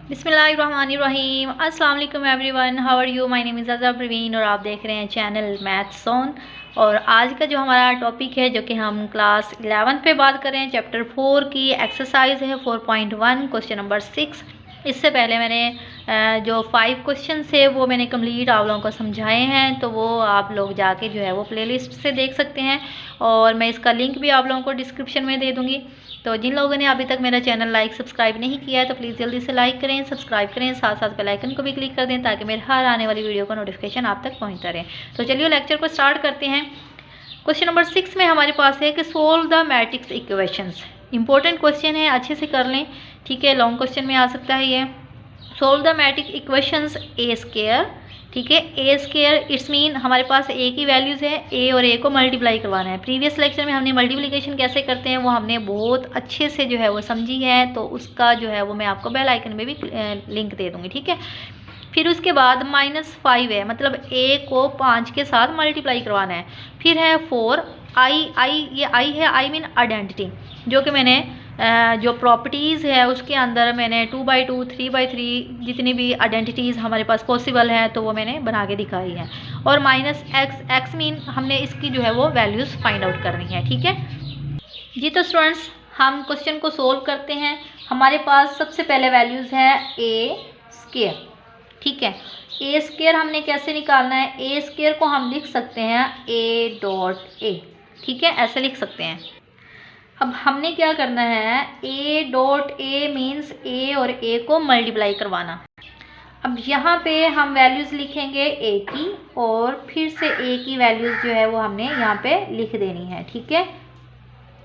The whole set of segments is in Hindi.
बिस्मिल्लाहिर्रहमानिर्रहीम। अस्सलाम वालेकुम everyone, how are you. My name is Aza Praveen और आप देख रहे हैं चैनल मैथ्स ऑन। और आज का जो हमारा टॉपिक है, जो कि हम क्लास 11 पे बात कर रहे हैं, चैप्टर 4 की एक्सरसाइज है 4.1, क्वेश्चन नंबर 6। इससे पहले मैंने जो 5 क्वेश्चन थे वो मैंने कंप्लीट आप लोगों को समझाए हैं, तो वो आप लोग जाके जो है वो प्लेलिस्ट से देख सकते हैं और मैं इसका लिंक भी आप लोगों को डिस्क्रिप्शन में दे दूँगी। तो जिन लोगों ने अभी तक मेरा चैनल लाइक सब्सक्राइब नहीं किया है तो प्लीज़ जल्दी से लाइक करें, सब्सक्राइब करें, साथ साथ बेल आइकन को भी क्लिक कर दें ताकि मेरे हर आने वाली वीडियो का नोटिफिकेशन आप तक पहुंचता रहे। तो चलिए लेक्चर को स्टार्ट करते हैं। क्वेश्चन नंबर 6 में हमारे पास है कि solve the matrix equations. Important question है, अच्छे से कर लें, ठीक है। लॉन्ग क्वेश्चन में आ सकता है ये। Solve the matrix equations A square, ठीक है। ए स्क्वायर इट्स मीन हमारे पास ए की वैल्यूज़ है, ए और ए को मल्टीप्लाई करवाना है। प्रीवियस लेक्चर में हमने मल्टीप्लिकेशन कैसे करते हैं वो हमने बहुत अच्छे से जो है वो समझी है, तो उसका जो है वो मैं आपको बेल आइकन में भी लिंक दे दूँगी, ठीक है। फिर उसके बाद -5 है, मतलब ए को 5 के साथ मल्टीप्लाई करवाना है। फिर है 4 आई, ये आई है, आई मीन आइडेंटिटी, जो कि मैंने जो प्रॉपर्टीज़ है उसके अंदर मैंने 2/2 3/3 जितनी भी आइडेंटिटीज़ हमारे पास पॉसिबल हैं तो वो मैंने बना के दिखाई है। और -x मीन हमने इसकी जो है वो वैल्यूज़ फाइंड आउट करनी है, ठीक है जी। तो स्टूडेंट्स हम क्वेश्चन को सोल्व करते हैं। हमारे पास सबसे पहले वैल्यूज़ है ए स्क्वायर, ठीक है। ए स्क्वायर हमने कैसे निकालना है, ए स्क्वायर को हम लिख सकते हैं a डॉट ए, ठीक है, ऐसे लिख सकते हैं। अब हमने क्या करना है, a dot A means a और a को मल्टीप्लाई करवाना। अब यहाँ पे हम वैल्यूज़ लिखेंगे a की और फिर से a की वैल्यूज़ जो है वो हमने यहाँ पे लिख देनी है, ठीक है।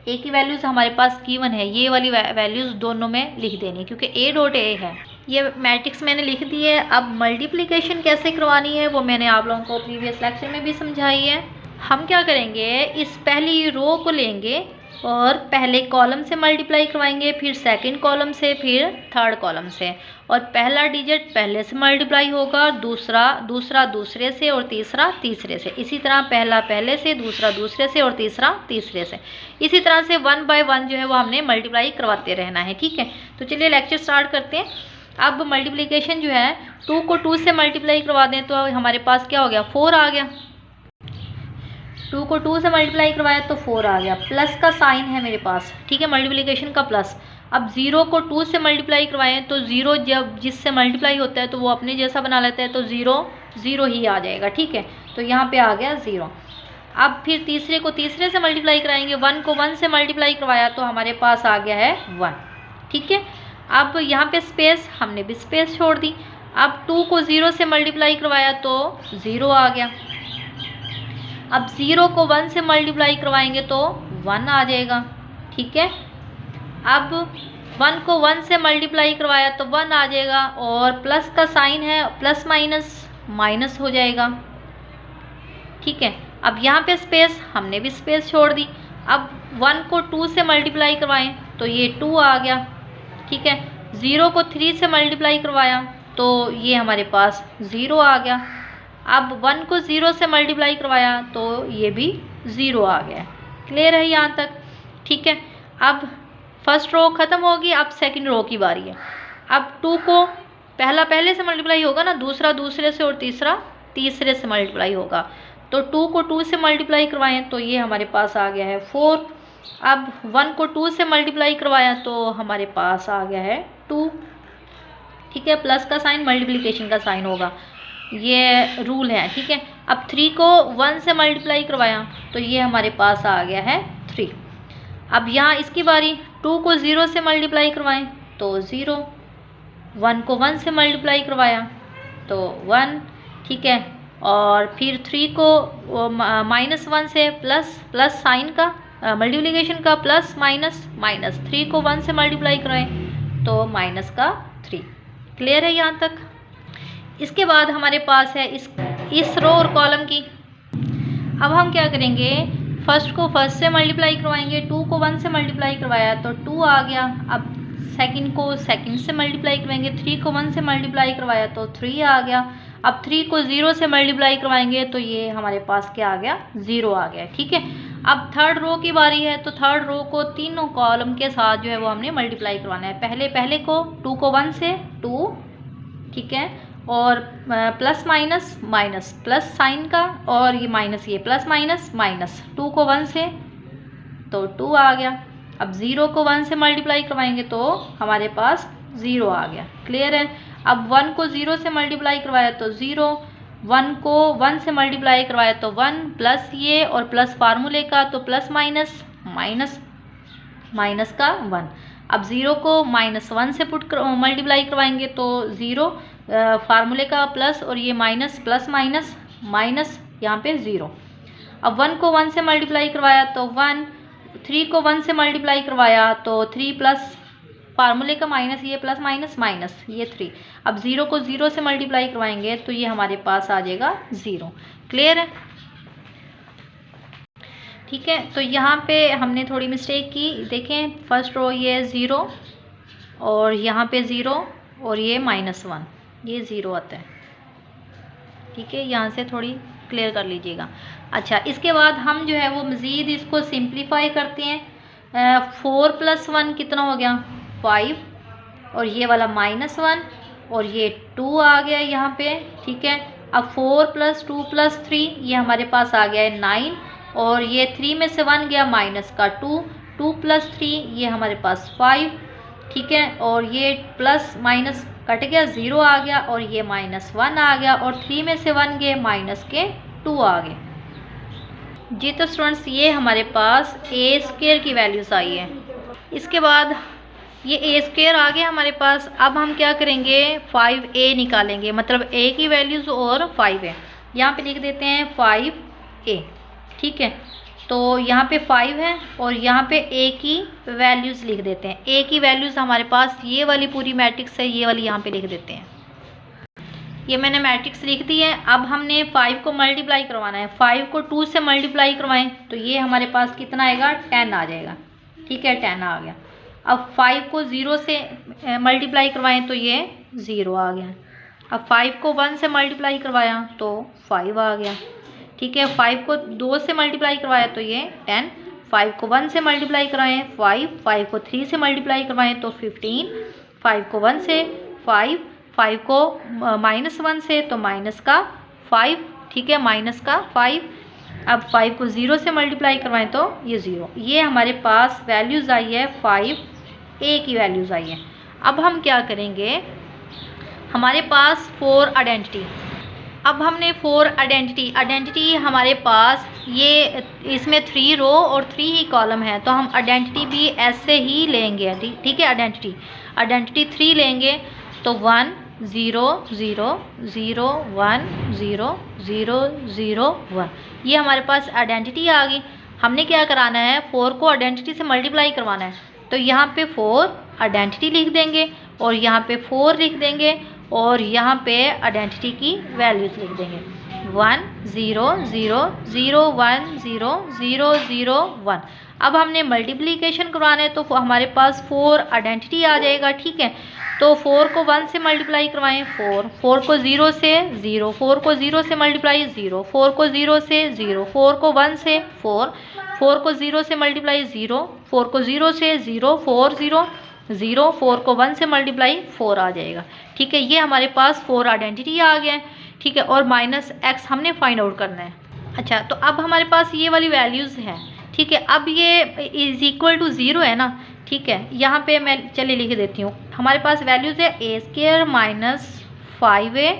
a की वैल्यूज़ हमारे पास गिवन है, ये वाली वैल्यूज़ दोनों में लिख देनी है क्योंकि a डॉट ए है। ये मैट्रिक्स मैंने लिख दी है। अब मल्टीप्लिकेशन कैसे करवानी है वो मैंने आप लोगों को प्रीवियस लेक्चर में भी समझाई है। हम क्या करेंगे, इस पहली रो को लेंगे और पहले कॉलम से मल्टीप्लाई करवाएंगे, फिर सेकंड कॉलम से, फिर थर्ड कॉलम से। और पहला डिजिट पहले से मल्टीप्लाई होगा, दूसरा दूसरे से और तीसरा तीसरे से। इसी तरह पहला पहले से, दूसरा दूसरे से और तीसरा तीसरे से। इसी तरह से 1 बाय 1 जो है वो हमने मल्टीप्लाई करवाते रहना है, ठीक है। तो चलिए लेक्चर स्टार्ट करते हैं। अब मल्टीप्लिकेशन जो है 2 को 2 से मल्टीप्लाई करवा दें तो हमारे पास क्या हो गया, 4 आ गया। 2 को 2 से मल्टीप्लाई करवाया तो 4 आ गया। प्लस का साइन है मेरे पास, ठीक है, मल्टीप्लिकेशन का प्लस। अब 0 को 2 से मल्टीप्लाई करवाएं तो 0 जब जिससे मल्टीप्लाई होता है तो वो अपने जैसा बना लेता है, तो 0 ही आ जाएगा, ठीक है। तो यहाँ पे आ गया 0। अब फिर तीसरे को तीसरे से मल्टीप्लाई कराएंगे, 1 को 1 से मल्टीप्लाई करवाया तो हमारे पास आ गया है 1, ठीक है। अब यहाँ पे स्पेस, हमने भी स्पेस छोड़ दी। अब 2 को 0 से मल्टीप्लाई करवाया तो 0 आ गया। अब 0 को 1 से मल्टीप्लाई करवाएंगे तो 1 आ जाएगा, ठीक है। अब 1 को 1 से मल्टीप्लाई करवाया तो 1 आ जाएगा और प्लस का साइन है, प्लस माइनस माइनस हो जाएगा, ठीक है। अब यहाँ पे स्पेस, हमने भी स्पेस छोड़ दी। अब 1 को 2 से मल्टीप्लाई करवाएं तो ये 2 आ गया, ठीक है। 0 को 3 से मल्टीप्लाई करवाया तो ये हमारे पास 0 आ गया। अब 1 को 0 से मल्टीप्लाई करवाया तो ये भी 0 आ गया। क्लियर है यहाँ तक, ठीक है। अब फर्स्ट रो ख़त्म होगी, अब सेकंड रो की बारी है। अब 2 को पहला पहले से मल्टीप्लाई होगा ना, दूसरा दूसरे से और तीसरा तीसरे से मल्टीप्लाई होगा। तो 2 को 2 से मल्टीप्लाई करवाएं तो ये हमारे पास आ गया है 4। अब 1 को 2 से मल्टीप्लाई करवाया तो हमारे पास आ गया है 2, ठीक है। प्लस का साइन मल्टीप्लिकेशन का साइन होगा, ये रूल है, ठीक है। अब 3 को 1 से मल्टीप्लाई करवाया तो ये हमारे पास आ गया है 3। अब यहाँ इसकी बारी, 2 को 0 से मल्टीप्लाई करवाएं तो 0, 1 को 1 से मल्टीप्लाई करवाया तो 1, ठीक है। और फिर 3 को -1 से प्लस साइन का मल्टीप्लिकेशन का प्लस माइनस, 3 को 1 से मल्टीप्लाई कराएं तो माइनस का 3। क्लियर है यहाँ तक। इसके बाद हमारे पास है इस रो और कॉलम की। अब हम क्या करेंगे, फर्स्ट को फर्स्ट से मल्टीप्लाई करवाएंगे, 2 को 1 से मल्टीप्लाई करवाया तो 2 आ गया। अब सेकंड को सेकंड से मल्टीप्लाई करवाएंगे, 3 को 1 से मल्टीप्लाई करवाया तो 3 आ गया। अब 3 को 0 से मल्टीप्लाई करवाएंगे तो ये हमारे पास क्या आ गया, 0 आ गया, ठीक है। अब थर्ड रो की बारी है, तो थर्ड रो को तीनों कॉलम के साथ जो है वो हमने मल्टीप्लाई करवाना है। पहले को 2 को 1 से 2, ठीक है, और plus minus minus plus sign का, और ये माइनस, ये प्लस माइनस माइनस, 2 को 1 से तो 2 आ गया। अब 0 को 1 से मल्टीप्लाई करवाएंगे तो हमारे पास 0 आ गया। क्लियर है। अब 1 को 0 से मल्टीप्लाई करवाया तो 0, 1 को 1 से मल्टीप्लाई करवाया तो 1, प्लस ये और प्लस फार्मूले का तो प्लस माइनस माइनस माइनस का 1। अब 0 को -1 से मल्टीप्लाई करवाएंगे तो 0, फार्मूले का प्लस और ये माइनस, प्लस माइनस माइनस यहाँ पे 0। अब 1 को 1 से मल्टीप्लाई करवाया तो 1, 3 को 1 से मल्टीप्लाई करवाया तो 3, प्लस फार्मूले का माइनस, ये प्लस माइनस माइनस ये 3। अब 0 को 0 से मल्टीप्लाई करवाएंगे तो ये हमारे पास आ जाएगा 0। क्लियर है। ठीक है, तो यहाँ पे हमने थोड़ी मिस्टेक की। देखें, फर्स्ट रो ये 0 और यहाँ पे 0 और ये -1, ये 0 आता है। ठीक है, यहाँ से थोड़ी क्लियर कर लीजिएगा। अच्छा, इसके बाद हम जो है वो मज़ीद इसको सिंप्लीफाई करते हैं। 4 + 1 कितना हो गया, 5, और ये वाला -1 और ये 2 आ गया यहाँ पे। ठीक है, अब 4 + 2 + 3 ये हमारे पास आ गया है 9, और ये 3 में से 1 गया माइनस का 2, 2 + 3 ये हमारे पास 5। ठीक है, और ये प्लस माइनस कट गया, 0 आ गया, और ये -1 आ गया, और 3 में से 1 गए माइनस के 2 आ गए। जी, तो स्टूडेंट्स ये हमारे पास a² की वैल्यूज़ आई है। इसके बाद ये a² आ गया हमारे पास। अब हम क्या करेंगे, 5a निकालेंगे, मतलब a की वैल्यूज़ और 5a। यहाँ पे लिख देते हैं 5a। ठीक है, तो यहाँ पे 5 है और यहाँ पे a की वैल्यूज़ लिख देते हैं। a की वैल्यूज़ हमारे पास ये वाली पूरी मैट्रिक्स है, ये वाली यहाँ पे लिख देते हैं। ये मैंने मैट्रिक्स लिख दी है। अब हमने 5 को मल्टीप्लाई करवाना है। 5 को 2 से मल्टीप्लाई करवाएं तो ये हमारे पास कितना आएगा, 10 आ जाएगा। ठीक है, 10 आ गया। अब 5 को 0 से मल्टीप्लाई करवाएं तो ये 0 आ गया। अब 5 को 1 से मल्टीप्लाई करवाया तो 5 आ गया। ठीक है, 5 को 2 से मल्टीप्लाई करवाया तो ये 10, 5 को 1 से मल्टीप्लाई करवाएं 5, 5 को 3 से मल्टीप्लाई करवाएं तो 15, 5 को 1 से 5, 5 को -1 से तो माइनस का 5। ठीक है, माइनस का 5। अब 5 को 0 से मल्टीप्लाई करवाएं तो ये 0। ये हमारे पास वैल्यूज़ आई है, 5a की वैल्यूज़ आई है। अब हम क्या करेंगे, हमारे पास 4 आइडेंटिटी। अब हमने 4 आइडेंटिटी हमारे पास ये, इसमें 3 रो और 3 ही कॉलम है, तो हम आइडेंटिटी भी ऐसे ही लेंगे। ठीक है, आइडेंटिटी 3 लेंगे तो 1 0 0 0 1 0 0 0 1, ये हमारे पास आइडेंटिटी आ गई। हमने क्या कराना है, 4 को आइडेंटिटी से मल्टीप्लाई करवाना है, तो यहाँ पे 4 आइडेंटिटी लिख देंगे और यहाँ पे 4 लिख देंगे और यहाँ पे आइडेंटिटी की वैल्यूज़ लिख देंगे। 1 0 0 0 1 0 0 0 1। अब हमने मल्टीप्लिकेशन करवाना है तो हमारे पास 4 आइडेंटिटी आ जाएगा। ठीक है, तो 4 को 1 से मल्टीप्लाई करवाएं 4, 4 को 0 से 0, 4 को 0 से मल्टीप्लाई 0, 4 को 0 से 0, 4 को 1 से 4, 4 को 0 से मल्टीप्लाई 0, 4 को 0 से 0, 4 0 0, 4 को 1 से मल्टीप्लाई 4 आ जाएगा। ठीक है, ये हमारे पास 4 आइडेंटिटी आ गया है। ठीक है, और -x हमने फाइंड आउट करना है। अच्छा, तो अब हमारे पास ये वाली वैल्यूज़ है। ठीक है, अब ये = 0 है ना। ठीक है, यहाँ पे मैं चलिए लिख देती हूँ। हमारे पास वैल्यूज़ है a² - 5a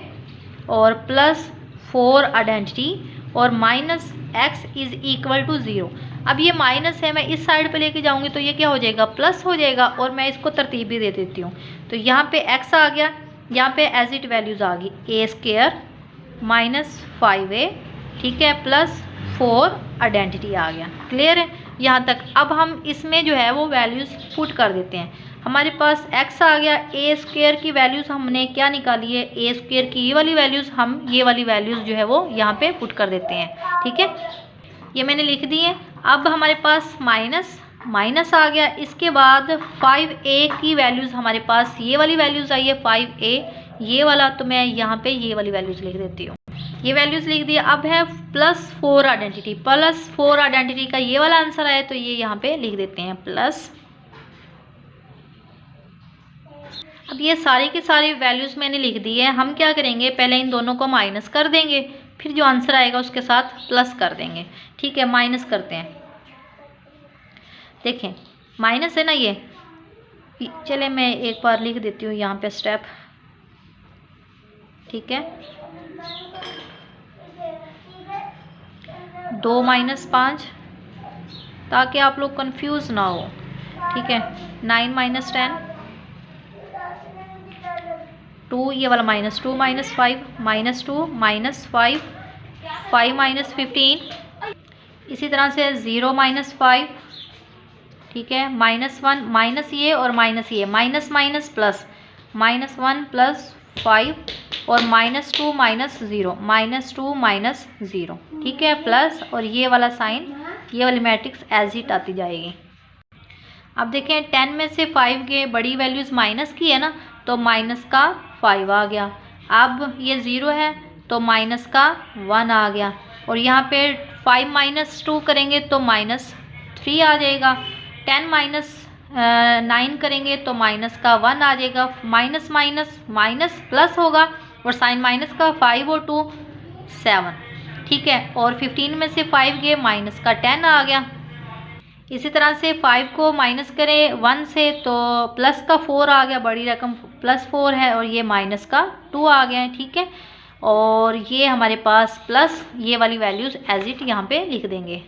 और +4 आइडेंटिटी और -x = 0। अब ये माइनस है, मैं इस साइड पे लेके जाऊंगी तो ये क्या हो जाएगा, प्लस हो जाएगा, और मैं इसको तरतीब भी दे देती हूँ। तो यहाँ पे x आ गया, यहाँ पे एज इट वैल्यूज़ आ गई a² - 5a। ठीक है, +4 आइडेंटिटी आ गया। क्लियर है यहाँ तक। अब हम इसमें जो है वो वैल्यूज़ पुट कर देते हैं। हमारे पास x आ गया, a² की वैल्यूज़ हमने क्या निकाली है, a² की ये वाली वैल्यूज़, हम ये वाली वैल्यूज़ जो है वो यहाँ पे पुट कर देते हैं। ठीक है, ये मैंने लिख दी है। अब हमारे पास माइनस आ गया। इसके बाद 5a की वैल्यूज़ हमारे पास ये वाली वैल्यूज़ आई है 5a, ये वाला, तो मैं यहाँ पे ये वाली वैल्यूज़ लिख देती हूँ। ये वैल्यूज़ लिख दिया। अब है +4 आइडेंटिटी, +4 आइडेंटिटी का ये वाला आंसर आया, तो ये यहाँ पे लिख देते हैं प्लस। अब ये सारी की सारी वैल्यूज़ मैंने लिख दी है। हम क्या करेंगे, पहले इन दोनों को माइनस कर देंगे, फिर जो आंसर आएगा उसके साथ प्लस कर देंगे। ठीक है, माइनस करते हैं। देखें माइनस है ना ये, चले मैं एक बार लिख देती हूँ यहाँ पे स्टेप। ठीक है, 2 - 5, ताकि आप लोग कंफ्यूज ना हो। ठीक है, 9 - 10, 2 ये वाला -2 - 5 -2 -5 5 - 15, इसी तरह से 0 - 5। ठीक है, -1 माइनस ये और माइनस ये, माइनस माइनस प्लस, -1 + 5 और -2 - 0, -2 - 0। ठीक है, प्लस और ये वाला साइन, ये वाली मैट्रिक्स एज इट आती जाएगी। अब देखें 10 में से 5 के बड़ी वैल्यूज़ माइनस की है ना, तो माइनस का 5 आ गया। अब ये 0 है तो माइनस का 1 आ गया, और यहाँ पे 5 - 2 करेंगे तो -3 आ जाएगा। 10 - 9 करेंगे तो माइनस का 1 आ जाएगा। माइनस माइनस माइनस प्लस होगा, और साइन माइनस का 5 और 2 7। ठीक है, और 15 में से 5 गए, माइनस का 10 आ गया। इसी तरह से 5 को माइनस करें 1 से तो प्लस का 4 आ गया, बड़ी रकम +4 है, और ये माइनस का 2 आ गया है। ठीक है, और ये हमारे पास प्लस ये वाली वैल्यूज़ एज इट यहाँ पे लिख देंगे।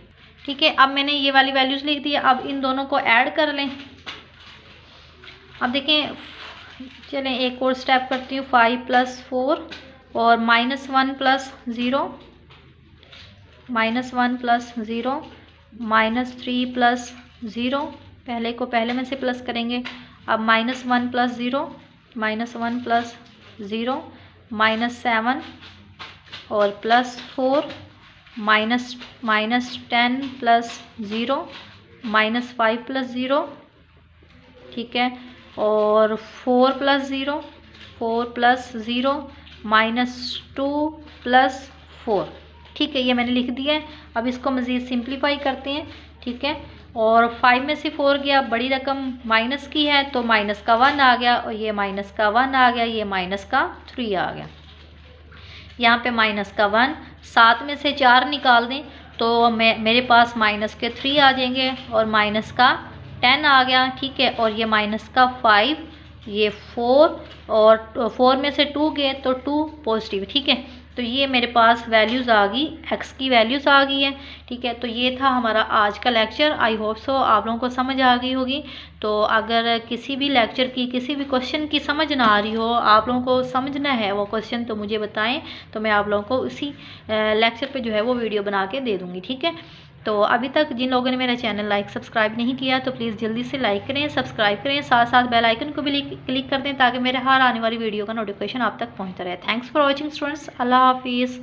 ठीक है, अब मैंने ये वाली वैल्यूज़ लिख दी। अब इन दोनों को ऐड कर लें। अब देखें, चलें एक और स्टेप करती हूँ। 5 + 4 और -1 + 0, -1 + 0 -3 + 0, पहले को पहले में से प्लस करेंगे। अब -1 + 0 -1 + 0 -7 और +4 -10 + 0 -5 + 0। ठीक है, और 4 + 0 -2 + 4। ठीक है, ये मैंने लिख दिया है। अब इसको मज़ीद सिंप्लीफाई करते हैं। ठीक है, और 5 में से 4 गया, बड़ी रकम माइनस की है तो माइनस का 1 आ गया, और ये माइनस का 1 आ गया, ये माइनस का 3 आ गया। यहाँ पे माइनस का 1, 7 में से 4 निकाल दें तो मेरे पास माइनस के 3 आ जाएंगे, और माइनस का 10 आ गया। ठीक है, और ये माइनस का 5, ये 4, और 4 में से 2 गए तो 2 पॉजिटिव। ठीक है, तो ये मेरे पास वैल्यूज़ आ गई, एक्स की वैल्यूज़ आ गई है। ठीक है, तो ये था हमारा आज का लेक्चर। आई होप सो आप लोगों को समझ आ गई होगी। तो अगर किसी भी लेक्चर की, किसी भी क्वेश्चन की समझ ना आ रही हो, आप लोगों को समझना है वो क्वेश्चन, तो मुझे बताएं, तो मैं आप लोगों को उसी लेक्चर पे जो है वो वीडियो बना के दे दूँगी। ठीक है, तो अभी तक जिन लोगों ने मेरा चैनल लाइक सब्सक्राइब नहीं किया तो प्लीज़ जल्दी से लाइक करें, सब्सक्राइब करें, साथ साथ बेल आइकन को भी क्लिक कर दें, ताकि मेरे हर आने वाली वीडियो का नोटिफिकेशन आप तक पहुंचता रहे। Thanks for watching students. अल्लाह हाफिज़।